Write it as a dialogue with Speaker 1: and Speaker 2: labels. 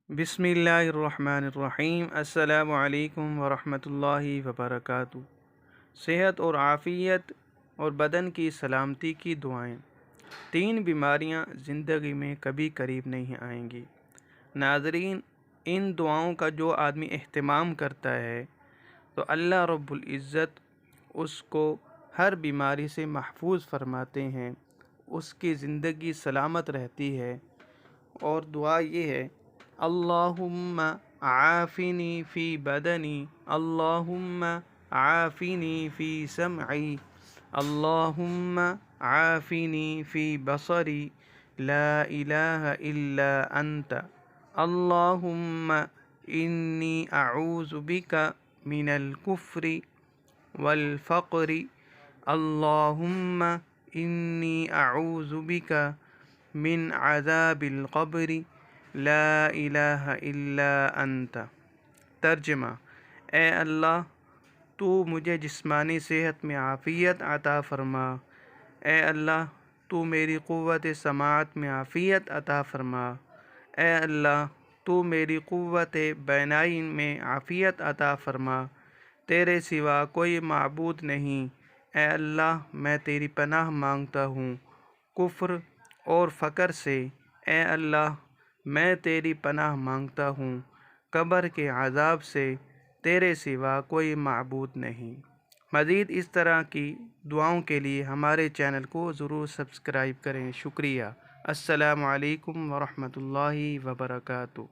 Speaker 1: बिस्मिल्लाहिर्रहमानिर्रहीम। अस्सलामु अलैकुम वरहमतुल्लाहि वबरकातुह। सेहत और आफ़ियत और बदन की सलामती की दुआएं। 3 बीमारियां ज़िंदगी में कभी करीब नहीं आएंगी। नाज़रीन, इन दुआओं का जो आदमी एहतमाम करता है तो अल्लाह रब्बुल इज़्ज़त उसको हर बीमारी से महफूज फरमाते हैं, उसकी ज़िंदगी सलामत रहती है। और दुआ ये है, अल्लाहुम्मा आफ़िनी फ़ी बदनी, अल्लाहुम्मा आफ़िनी फ़ी समई, अल्लाहुम्मा आफ़िनी फ़ी बसरी, ला इलाहा इल्ला अंत, अल्लाहुम्मा इन्नी अऊज़ु बिका मिनल कुफ्रि वल फ़क़्रि, अल्लाहुम्मा इन्नी अऊज़ु बिका मिन अज़ाबिल क़ब्रि, ला इलाहा इल्ला अंत। तर्जुमा: ए अल्लाह, तू मुझे जिस्मानी सेहत में आफ़ियत अता फ़रमा। ए अल्लाह, तू मेरी क़ुव्वत समाअत में आफ़ियत अता फ़रमा। ए अल्लाह, तू मेरी क़ुव्वत बैनाई में आफ़ियत अता फ़रमा। तेरे सिवा कोई माबूद नहीं। ए अल्लाह, मैं तेरी पनाह मांगता हूँ कुफ्र और फ़क़र से। ए अल्लाह, मैं तेरी पनाह मांगता हूँ कब्र के अज़ाब से। तेरे सिवा कोई माबूद नहीं। मज़ीद इस तरह की दुआओं के लिए हमारे चैनल को ज़रूर सब्सक्राइब करें। शुक्रिया। अस्सलामु अलैकुम वरहमतुल्लाहि वबरकातुहू।